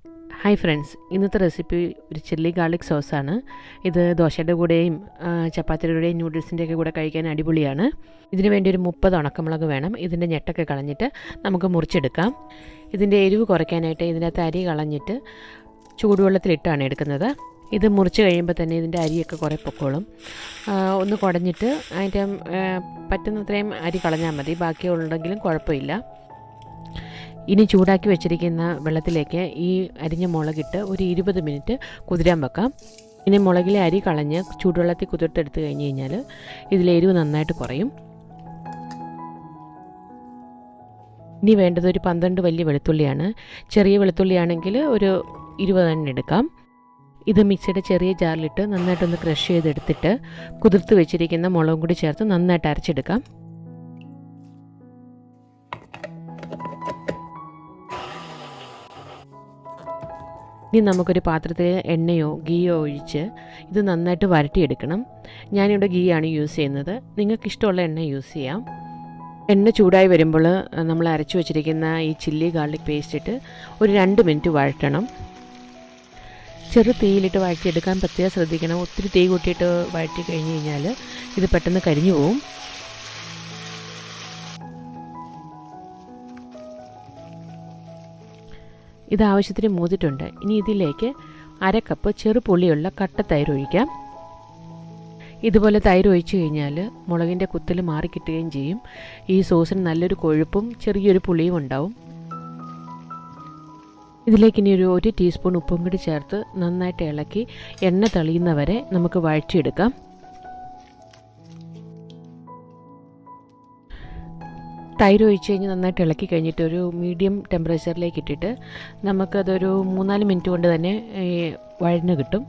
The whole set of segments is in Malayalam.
ഹായ് ഫ്രണ്ട്സ്, ഇന്നത്തെ റെസിപ്പി ഒരു ചില്ലി ഗാർലിക് സോസാണ്. ഇത് ദോശയുടെ കൂടെയും ചപ്പാത്തിയുടെ കൂടെയും നൂഡിൽസിൻ്റെയൊക്കെ കൂടെ കഴിക്കാൻ അടിപൊളിയാണ്. ഇതിന് വേണ്ടി ഒരു 30 ഉണക്കമുളക് വേണം. ഇതിൻ്റെ ഞെട്ടൊക്കെ കളഞ്ഞിട്ട് നമുക്ക് മുറിച്ചെടുക്കാം. ഇതിൻ്റെ എരിവ് കുറയ്ക്കാനായിട്ട് ഇതിനകത്ത് അരി കളഞ്ഞിട്ട് ചൂടുവെള്ളത്തിലിട്ടാണ് എടുക്കുന്നത്. ഇത് മുറിച്ച് കഴിയുമ്പോൾ തന്നെ ഇതിൻ്റെ അരിയൊക്കെ കുറേ പൊക്കോളും. ഒന്ന് കുടഞ്ഞിട്ട് അതിൻ്റെ പറ്റുന്നത്രയും അരി കളഞ്ഞാൽ മതി, ബാക്കിയുണ്ടെങ്കിലും കുഴപ്പമില്ല. ഇനി ചൂടാക്കി വെച്ചിരിക്കുന്ന വെള്ളത്തിലേക്ക് ഈ അരിഞ്ഞ മുളകിട്ട് ഒരു 20 മിനിറ്റ് കുതിരാൻ വെക്കാം. ഇനി മുളകിലെ അരി കളഞ്ഞ് ചൂടുവെള്ളത്തിൽ കുതിർത്തെടുത്ത് കഴിഞ്ഞ് കഴിഞ്ഞാൽ ഇതിലെ എരിവ് നന്നായിട്ട് കുറയും. ഇനി വേണ്ടത് ഒരു 12 വലിയ വെളുത്തുള്ളിയാണ്. ചെറിയ വെളുത്തുള്ളിയാണെങ്കിൽ ഒരു 20 എണ്ണം എടുക്കാം. ഇത് മിക്സിയുടെ ചെറിയ ജാറിലിട്ട് നന്നായിട്ടൊന്ന് ക്രഷ് ചെയ്തെടുത്തിട്ട് കുതിർത്ത് വെച്ചിരിക്കുന്ന മുളകും കൂടി ചേർത്ത് നന്നായിട്ട് അരച്ചെടുക്കാം. ഇനി നമുക്കൊരു പാത്രത്തിൽ എണ്ണയോ ഗീയോ ഒഴിച്ച് ഇത് നന്നായിട്ട് വരട്ടിയെടുക്കണം. ഞാനിവിടെ ഗീ ആണ് യൂസ് ചെയ്യുന്നത്. നിങ്ങൾക്കിഷ്ടമുള്ള എണ്ണ യൂസ് ചെയ്യാം. എണ്ണ ചൂടായി വരുമ്പോൾ നമ്മൾ അരച്ചു വെച്ചിരിക്കുന്ന ഈ ചില്ലി ഗാർലിക് പേസ്റ്റ് ഇട്ട് ഒരു 2 മിനിറ്റ് വഴറ്റണം. ചെറു തീയിലിട്ട് വഴറ്റിയെടുക്കാൻ പ്രത്യേകം ശ്രദ്ധിക്കണം. ഒത്തിരി തീ കൂട്ടിയിട്ട് വഴറ്റി കഴിഞ്ഞ് കഴിഞ്ഞാൽ ഇത് പെട്ടെന്ന് കരിഞ്ഞു പോവും. ഇത് ആവശ്യത്തിന് മൂത്തിട്ടുണ്ട്. ഇനി ഇതിലേക്ക് 1/2 കപ്പ് ചെറുപുളിയുള്ള കട്ട തൈര് ഒഴിക്കാം. ഇതുപോലെ തൈര് ഒഴിച്ചു കഴിഞ്ഞാൽ മുളകിൻ്റെ കുത്തൽ മാറിക്കിട്ടുകയും ചെയ്യും. ഈ സോസിന് നല്ലൊരു കൊഴുപ്പും ചെറിയൊരു പുളിയും ഉണ്ടാവും. ഇതിലേക്ക് ഇനി ഒരു 1 ടീസ്പൂൺ ഉപ്പും കൂടി ചേർത്ത് നന്നായിട്ട് ഇളക്കി എണ്ണ തെളിയുന്നവരെ നമുക്ക് വഴറ്റിയെടുക്കാം. തൈര് ഒഴിച്ച് കഴിഞ്ഞ് നന്നായിട്ട് ഇളക്കി കഴിഞ്ഞിട്ട് ഒരു മീഡിയം ടെമ്പറേച്ചറിലേക്ക് ഇട്ടിട്ട് നമുക്കതൊരു 3-4 മിനിറ്റ് കൊണ്ട് തന്നെ വഴന്ന് കിട്ടും.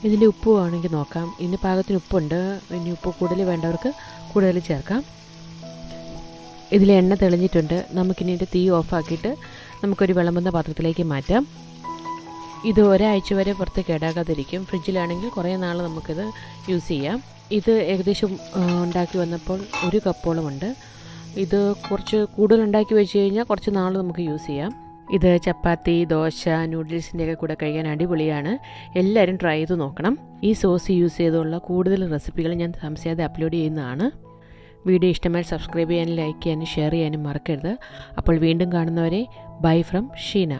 ഇതിൻ്റെ ഉപ്പ് വേണമെങ്കിൽ നോക്കാം. ഇതിന് പാകത്തിന് ഉപ്പുണ്ട്. ഇനി ഉപ്പ് കൂടുതൽ വേണ്ടവർക്ക് കൂടുതൽ ചേർക്കാം. ഇതിൽ എണ്ണ തെളിഞ്ഞിട്ടുണ്ട്. നമുക്കിനി ഇതിൻ്റെ തീ ഓഫാക്കിയിട്ട് നമുക്കൊരു വിളമ്പുന്ന പാത്രത്തിലേക്ക് മാറ്റാം. ഇത് ഒരാഴ്ച വരെ പുറത്ത് കേടാകാതിരിക്കും. ഫ്രിഡ്ജിലാണെങ്കിൽ കുറേ നാൾ നമുക്കിത് യൂസ് ചെയ്യാം. ഇത് ഏകദേശം ഉണ്ടാക്കി വന്നപ്പോൾ 1 കപ്പോളം ഉണ്ട്. ഇത് കുറച്ച് കൂടുതൽ ഉണ്ടാക്കി വെച്ച് കഴിഞ്ഞാൽ കുറച്ച് നാൾ നമുക്ക് യൂസ് ചെയ്യാം. ഇത് ചപ്പാത്തി, ദോശ, നൂഡിൽസിൻ്റെയൊക്കെ കൂടെ കഴിക്കാൻ അടിപൊളിയാണ്. എല്ലാവരും ട്രൈ ചെയ്ത് നോക്കണം. ഈ സോസ് യൂസ് ചെയ്തുള്ള കൂടുതൽ റെസിപ്പികൾ ഞാൻ സംശയാതെ അപ്ലോഡ് ചെയ്യുന്നതാണ്. വീഡിയോ ഇഷ്ടമായി സബ്സ്ക്രൈബ് ചെയ്യാനും ലൈക്ക് ചെയ്യാനും ഷെയർ ചെയ്യാനും മറക്കരുത്. അപ്പോൾ വീണ്ടും കാണുന്നവരെ ബൈ ഫ്രം ഷീന.